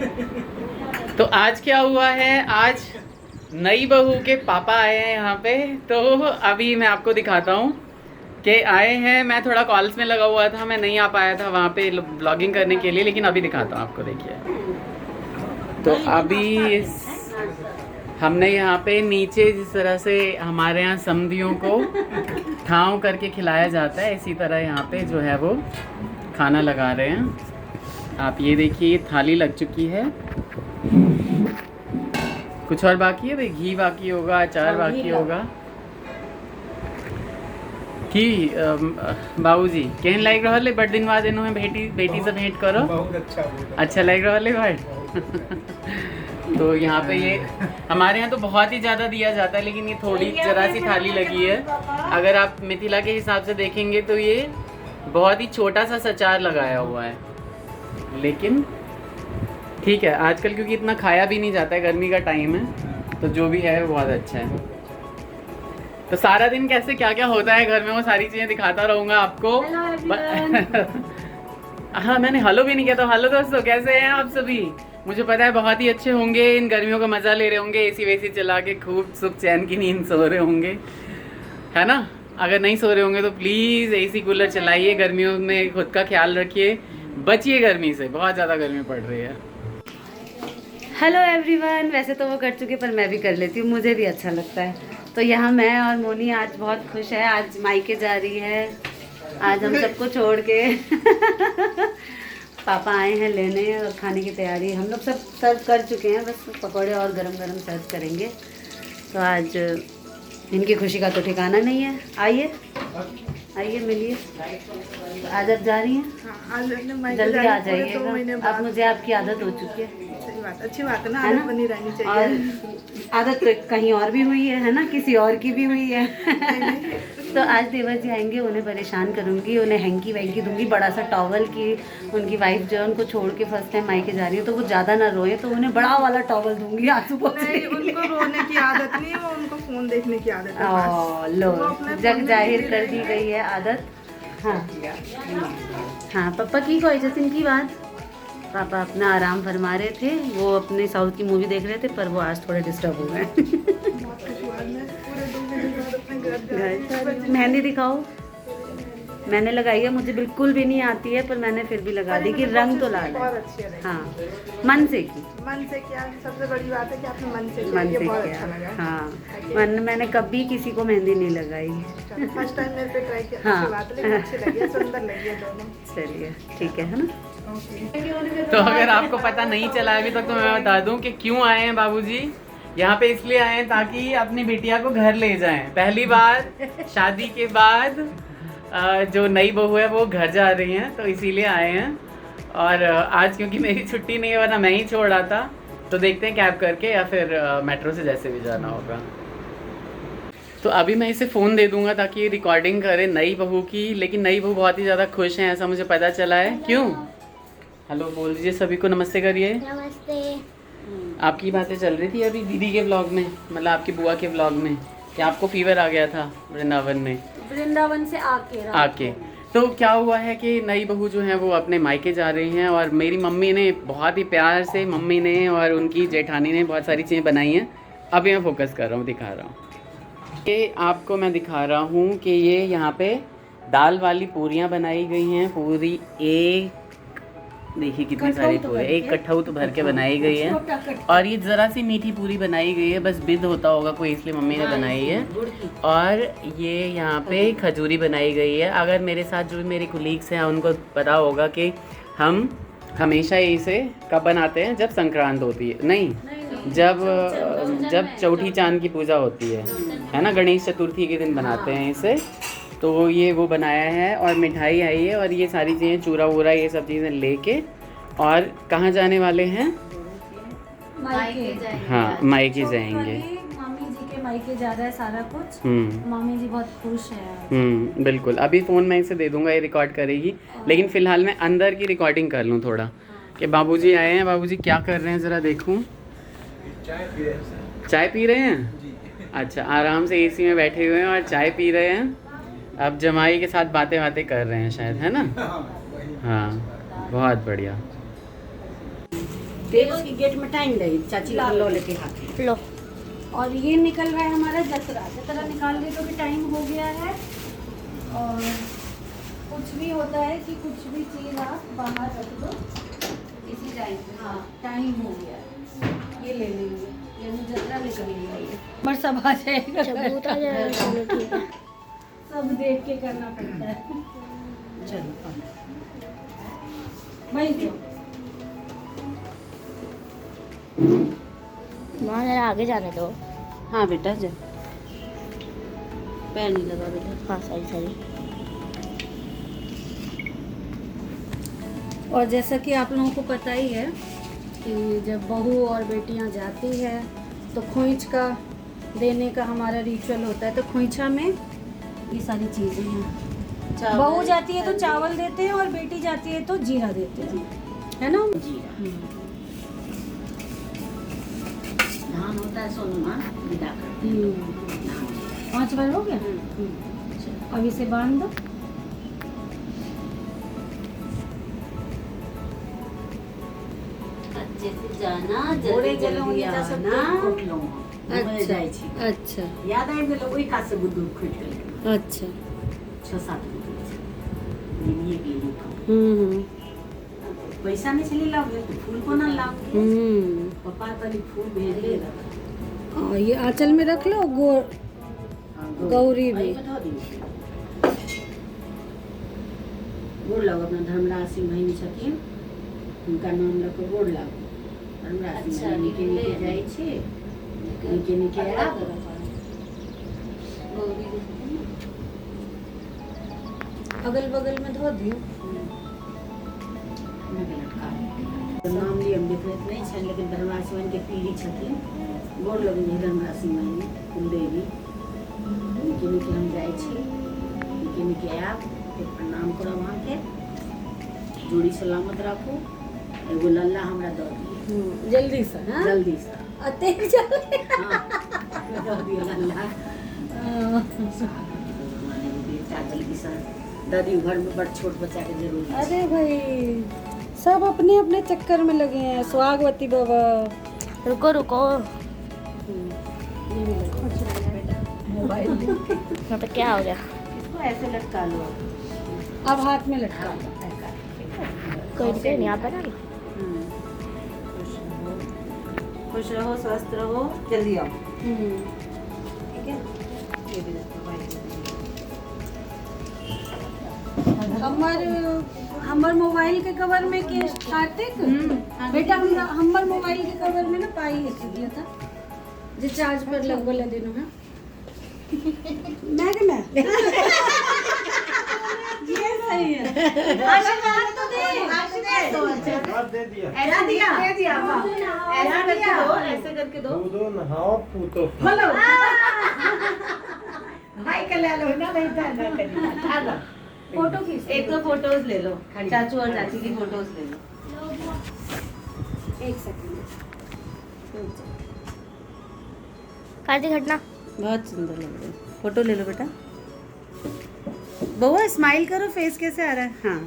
तो आज क्या हुआ है, आज नई बहू के पापा आए हैं यहाँ पे। तो अभी मैं आपको दिखाता हूँ कि आए हैं। मैं थोड़ा कॉल्स में लगा हुआ था, मैं नहीं आ पाया था वहाँ पे ब्लॉगिंग करने के लिए, लेकिन अभी दिखाता हूँ आपको। देखिए, तो अभी हमने यहाँ पे नीचे जिस तरह से हमारे यहाँ समधियों को ठाव करके खिलाया जाता है, इसी तरह यहाँ पे जो है वो खाना लगा रहे हैं। आप ये देखिए, थाली लग चुकी है। कुछ और बाकी है भाई, घी बाकी होगा, अचार बाकी होगा। कि बाबूजी केहन लाग रहा है? बड़ दिन बाद इन्होंने बेटी से भेंट करो। बहुत अच्छा लग रहा है भाई। तो यहाँ पे ये हमारे यहाँ तो बहुत ही ज़्यादा दिया जाता है, लेकिन ये थोड़ी जरा सी थाली लगी है। अगर आप मिथिला के हिसाब से देखेंगे तो ये बहुत ही छोटा सा सचार लगाया हुआ है, लेकिन ठीक है। आजकल क्योंकि इतना खाया भी नहीं जाता है, गर्मी का टाइम है, तो जो भी है वो बहुत अच्छा है। तो सारा दिन कैसे क्या क्या होता है घर में, वो सारी चीज़ें दिखाता रहूँगा आपको। हाँ, मैंने हेलो भी नहीं किया। तो हेलो दोस्तों, कैसे हैं आप सभी? मुझे पता है बहुत ही अच्छे होंगे, इन गर्मियों का मज़ा ले रहे होंगे, एसी वेसी चला के खूब सुख चैन की नींद सो रहे होंगे, है ना? अगर नहीं सो रहे होंगे तो प्लीज़ एसी कूलर चलाइए, गर्मियों में खुद का ख्याल रखिए, बचिए गर्मी से, बहुत ज़्यादा गर्मी पड़ रही है। Hello everyone. वैसे तो वो कर चुके, पर मैं भी कर लेती हूँ, मुझे भी अच्छा लगता है। तो यहाँ मैं और मोनी आज बहुत खुश है, आज मायके जा रही है, आज हम सबको छोड़ के पापा आए हैं लेने, और खाने की तैयारी हम लोग सब सर्व कर चुके हैं, बस पकौड़े और गरम गरम सर्व करेंगे। तो आज इनकी खुशी का तो ठिकाना नहीं है। आइए आइए मिलिए। तो आज आप जा रही हैं? जल्दी आ जाइएगा, अब मुझे आपकी आदत हो चुकी है। सही बात, अच्छी बात है ना, आदत बनी रहनी चाहिए। और आदत तो कहीं और भी हुई है ना, किसी और की भी हुई है। तो आज देवर जी आएंगे, उन्हें परेशान करूंगी, उन्हें हैंकी वैंकी दूंगी, बड़ा सा टॉवल की। उनकी वाइफ जो है उनको छोड़ के फर्स्ट टाइम मायके जा रही है, तो वो ज़्यादा ना रोए, तो उन्हें बड़ा वाला टॉवल दूंगी आंसू पोंछने। उनको रोने की आदत नहीं है, वो उनको फोन देखने की आदत है। लो, जग जाहिर कर दी गई है आदत। हाँ हाँ, पापा की कोई जतिन की बात। पापा अपना आराम फरमा रहे थे, वो अपने साउथ की मूवी देख रहे थे, पर वो आज थोड़े डिस्टर्ब हो गए। मेहंदी दिखाओ। मैंने लगाई है, मुझे बिल्कुल भी नहीं आती है, पर मैंने फिर भी लगा दी कि रंग तो लाल है। हाँ, मन से की। मन से किया, सबसे बड़ी बात है कि आपने मन से किया। हाँ, मैंने कभी किसी को मेहंदी नहीं लगाई। फर्स्ट टाइम मेरे पे ट्राई किया। हाँ, बात है, अच्छी लगी, सुंदर लगी है दोनों। चलिए ठीक है ना। तो अगर आपको पता नहीं चला अभी तक, तो मैं बता दूं कि क्यों आए हैं बाबूजी। यहाँ पे इसलिए आए हैं ताकि अपनी बिटिया को घर ले जाएं। पहली बार शादी के बाद जो नई बहू है वो घर जा रही हैं, तो इसीलिए आए हैं। और आज क्योंकि मेरी छुट्टी नहीं है, वरना मैं ही छोड़ रहा था, तो देखते हैं कैब करके या फिर मेट्रो से जैसे भी जाना होगा। तो अभी मैं इसे फ़ोन दे दूंगा ताकि रिकॉर्डिंग करे नई बहू की। लेकिन नई बहू बहुत ही ज़्यादा खुश हैं, ऐसा मुझे पता चला है। क्यों? हेलो बोल दीजिए, सभी को नमस्ते करिए। नमस्ते। आपकी बातें चल रही थी अभी दीदी के व्लॉग में, मतलब आपकी बुआ के व्लॉग में, कि आपको फीवर आ गया था वृंदावन से आके। तो क्या हुआ है कि नई बहू जो है वो अपने मायके जा रही हैं, और मेरी मम्मी ने बहुत ही प्यार से, मम्मी ने और उनकी जेठानी ने बहुत सारी चीज़ें बनाई हैं। अभी मैं फोकस कर रहा हूँ, दिखा रहा हूँ। ये आपको मैं दिखा रहा हूँ कि ये यहाँ पे दाल वाली पूरियाँ बनाई गई हैं। पूरी एक, देखिए कितनी सारी पूरी, एक कठौत भर के बनाई गई है। और ये ज़रा सी मीठी पूरी बनाई गई है, बस बिद होता होगा कोई, इसलिए मम्मी ने बनाई है। और ये यहाँ पे खजूरी बनाई गई है। अगर मेरे साथ जो मेरे कुलीग्स हैं उनको पता होगा कि हम हमेशा इसे कब बनाते हैं, जब संक्रांत होती है, नहीं जब चौठी चांद की पूजा होती है ना, गणेश चतुर्थी के दिन बनाते हैं इसे। तो ये वो बनाया है, और मिठाई आई है, और ये सारी चीज़ें, चूरा वूरा, ये सब चीज़ें लेके, और कहाँ जाने वाले हैं? हाँ, मायके जाएंगे। मामी जी के मायके जा रहा है सारा कुछ। मामी जी बहुत खुश है। बिल्कुल। अभी फ़ोन मैं इसे दे दूंगा, ये रिकॉर्ड करेगी। लेकिन फ़िलहाल मैं अंदर की रिकॉर्डिंग कर लूँ थोड़ा, कि बाबूजी आए हैं। बाबूजी क्या कर रहे हैं ज़रा देखूँ। चाय पी रहे हैं? अच्छा, आराम से एसी में बैठे हुए हैं और चाय पी रहे हैं। अब जमाई के साथ बातें कर रहे हैं शायद, है ना? हाँ, बहुत बढ़िया। देव की गेट में टाइम लगी, चाची लो लेके हाथ लो। और ये निकल रहा है हमारा जतरा निकालने को भी टाइम हो गया है। और कुछ भी होता है कि कुछ भी चीज़ आप बाहर रख दो इसी टाइम पे। हाँ टाइम हो गया है, ये ले लेंगे, ये जतरा निकल गया ये। पर सब आ जाएगा, सब देख के करना पड़ता है। चलो भाई जो माँ जरा आगे जाने दो। हाँ बेटा जा, पैर नहीं लगा बेटा। हाँ सही सही। और जैसा कि आप लोगों को पता ही है कि जब बहू और बेटियां जाती है तो खोइच का देने का हमारा रिचुअल होता है। तो खोइछा में ये सारी चीज़ें हैं। बहू जाती है तो चावल देते हैं और बेटी जाती है तो जीरा देते हैं, है ना? जीरा धान होता है सोनू माँ विदा करती है। 5 बार हो गया। अब इसे बांध दो। जैसे जाना जल्दी जल्दी आना। अच्छा याद आबि गेल ओहि कात से बुद्धू खुटि गेल। अच्छा 6-7 पैसा नहीं छली लाओ तो फूल कोना लाओ। पापा तनी फूल भेजले रहा। ये आंचल में रख लो। गौरी भी गोड़ लागो अपना धर्मराज सिंह बहिनी छथिन, हुनका नाम लऽ कऽ गोड़ लागो। धर्मराज सिंह निके निके जाइ छै, निके निके आब। अगल बगल में धो दियो। नाम लिए हम देखैत नहीं छन, लेकिन धर्मराज सिंह के पीढ़ी छथिन। गोड़ लगै छै धर्मराज सिंह बहिनी कुलदेवी। निके निके हम जाइ छी, निके निके आब। प्रणाम करब अहाँके, जोड़ी सलामत राखू। एगो लल्ला हमरा दऽ दियौ जल्दी से। हाँ जल्दी से अते जल्दी। हाँ दऽ दियौ लल्ला। बेटा जल्दी से दऽ दियौ, घर में बड़ छोट बच्चा के जरूरत। अरे भाई सब अपने अपने चक्कर में लगे हैं। स्वागवती बाबा रुको रुको। मोबाइल तो क्या हो गया? इसको ऐसे लटका लो। अब हाथ में लटका लो। कोई दिक्कत नहीं, आप बना लो। खुश रहो, स्वस्थ रहो, जल्दी आओ। ठीक है। ये भी हमर मोबाइल के कवर में के कार्तिक बेटा हमर मोबाइल के कवर में ना पाई दिया था जो चार्ज पर लगवले देनो है। मैं ये सही है। आशीर्वाद तो दे। आशीर्वाद दे दिया। ऐसा दिया दे दिया। ऐसा करके दो, ऐसे करके दो। दो नहाओ पूतो। हेलो भाई के ले लो ना, नहीं था ना करिए। फोटो खींच, एक तो फोटोज ले लो, चाचू और चाची की फोटोज ले लो। एक सेकंड। कार्तिक हटना। बहुत सुंदर लग रहा है। फोटो ले लो बेटा। बउआ स्माइल करो, फेस कैसे आ रहा है? हाँ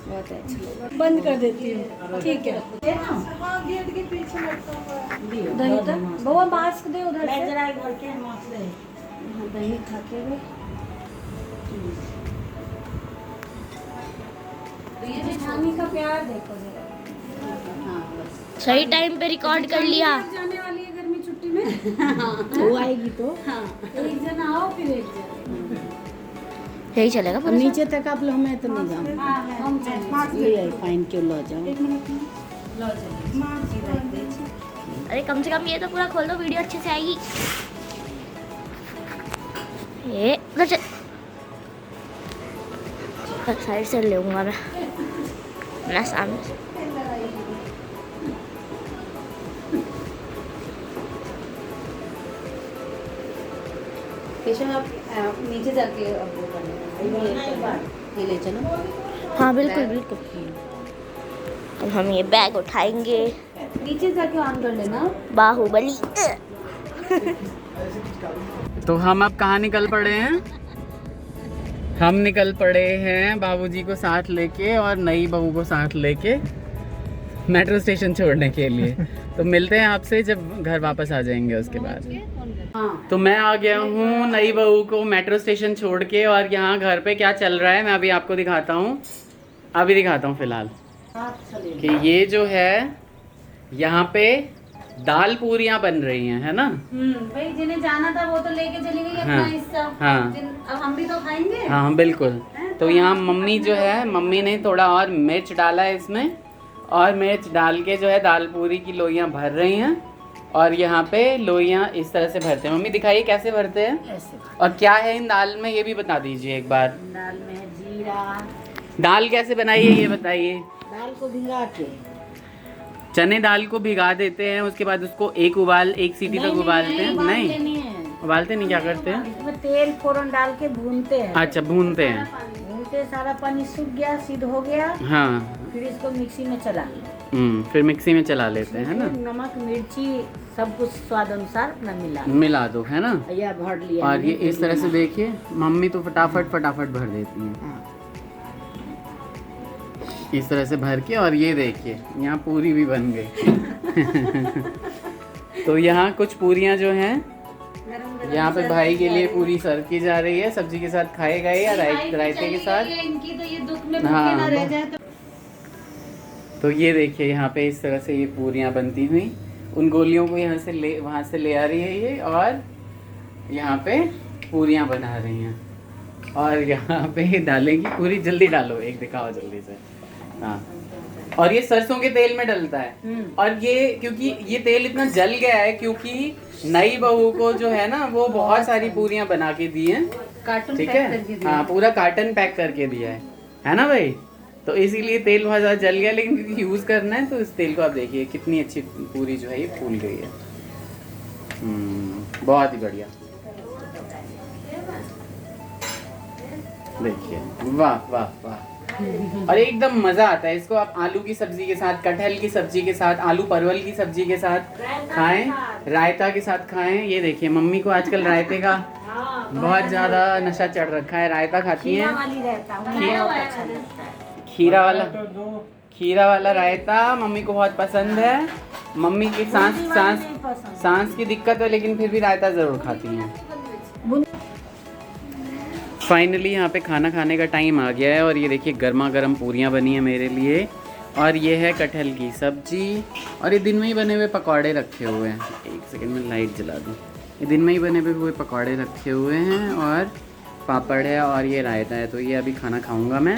बहुत अच्छा। बंद कर देती हूँ, ठीक है। गेट के पीछे लगता। बउआ मास्क दे उधर से। जरा घर के मास्क दे। दही खाते हुए ये जेठानी का प्यार देखो जरा। हाँ बस सही टाइम पे रिकॉर्ड कर लिया। जाने वाली है गर्मी छुट्टी में। वो आएगी तो हाँ एक जन आओ फिर एक जन यही चलेगा और नीचे तक आप लोग मैं तो नहीं जाऊँ। हम ये फाइन क्यों लो जाओ। एक मिनट लो जाओ। अरे कम से कम ये तो पूरा खोल दो, वीडियो अच्छे से आएगी। ये उधर से साइड से लूँगा मैं सामने से। केशव आप नीचे जाके अब वो करना ये ले चलो। हाँ बिल्कुल बिल्कुल। अब हम ये बैग उठाएंगे। नीचे जाके ऑन कर लेना। बाहुबली। तो हम अब कहाँ निकल पड़े हैं? हम निकल पड़े हैं बाबूजी को साथ लेके और नई बहू को साथ लेके मेट्रो स्टेशन छोड़ने के लिए। तो मिलते हैं आपसे जब घर वापस आ जाएंगे उसके बाद। हाँ तो मैं आ गया हूँ नई बहू को मेट्रो स्टेशन छोड़ के, और यहाँ घर पे क्या चल रहा है मैं अभी आपको दिखाता हूँ। अभी दिखाता हूँ फ़िलहाल कि ये जो है यहाँ पे दाल पूरियाँ बन रही हैं, है ना। भाई जिन्हें जाना था वो तो लेके चली गई अपना हाँ, हिस्सा। हाँ। अब हम भी तो खाएंगे। हाँ बिल्कुल। तो यहाँ मम्मी जो है, मम्मी ने थोड़ा और मिर्च डाला है इसमें, और मिर्च डाल के जो है दाल पूरी की लोइयाँ भर रही हैं। और यहाँ पे लोइयाँ इस तरह से भरते हैं। मम्मी दिखाइए कैसे भरते हैं, ऐसे और क्या है इन दाल में ये भी बता दीजिए एक बार। दाल में है जीरा। दाल कैसे बनाई है ये बताइए। दाल को भिगा के चने दाल को भिगा देते हैं, उसके बाद उसको एक सीटी तक उबालते हैं। नहीं उबालते नहीं, क्या करते हैं? इसमें तेल फोरन डाल के भूनते हैं। अच्छा भूनते हैं। भूनते सारा पानी सूख गया, सिद्ध हो गया, हाँ फिर इसको मिक्सी में चला लिया। फिर मिक्सी में चला लेते हैं, है ना। नमक मिर्ची सब कुछ स्वाद अनुसार अपना मिला दो, है ना। या भर लिया। और ये इस तरह से देखिए मम्मी तो फटाफट भर देती हैं। हाँ। इस तरह से भर के, और ये देखिए यहाँ पूरी भी बन गई। तो यहाँ कुछ पूरियाँ जो हैं यहाँ पे भाई के लिए पूरी सर्व की जा रही है। सब्जी के साथ खाएगा या रायते के साथ। इनकी तो ये दुख में हाँ, ना रह जाए तो ये देखिए यहाँ पे इस तरह से ये पूरियाँ बनती हुई, उन गोलियों को यहाँ से वहाँ से ले आ रही है ये, और यहाँ पे पूरियाँ बना रही हैं। और यहाँ पे डालेंगी पूरी। जल्दी डालो, एक दिखाओ जल्दी से। हाँ, और ये सरसों के तेल में डलता है। और ये क्योंकि ये तेल इतना जल गया है क्योंकि नई बहू को जो है ना वो बहुत सारी पूरियाँ बना के दी हैं। कार्टून ठीक पैक है, करके दिया। हाँ पूरा कार्टन पैक करके दिया है ना भाई। तो इसीलिए तेल बहुत ज़्यादा जल गया, लेकिन क्योंकि यूज़ करना है तो इस तेल को आप देखिए कितनी अच्छी पूरी जो है ये फूल गई है। बहुत ही बढ़िया। देखिए, वाह वाह वाह। और एकदम मज़ा आता है इसको। आप आलू की सब्जी के साथ, कटहल की सब्जी के साथ, आलू परवल की सब्जी के साथ खाएं, रायता के साथ खाएं। ये देखिए मम्मी को आजकल रायते का बहुत ज़्यादा नशा चढ़ रखा है। रायता खाती हैं, खीरा वाला रायता मम्मी को बहुत पसंद है। मम्मी की सांस की दिक्कत है, लेकिन फिर भी रायता ज़रूर खाती हैं। फाइनली यहाँ पे खाना खाने का टाइम आ गया है, और ये देखिए गर्मा गर्म पूरियाँ बनी हैं मेरे लिए, और ये है कटहल की सब्जी, और ये दिन में ही बने हुए पकौड़े रखे हुए हैं। एक सेकंड में लाइट जला दूँ। ये दिन में ही बने हुए पकौड़े रखे हुए हैं, और पापड़ है, और ये रायता है। तो ये अभी खाना खाऊंगा मैं।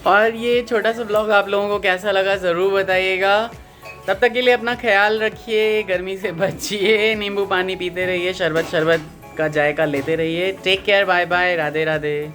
और ये छोटा सा ब्लॉग आप लोगों को कैसा लगा ज़रूर बताइएगा। तब तक के लिए अपना ख्याल रखिए, गर्मी से बचिए, नींबू पानी पीते रहिए, शरबत का जायका लेते रहिए। Take care, bye bye, Radhe Radhe.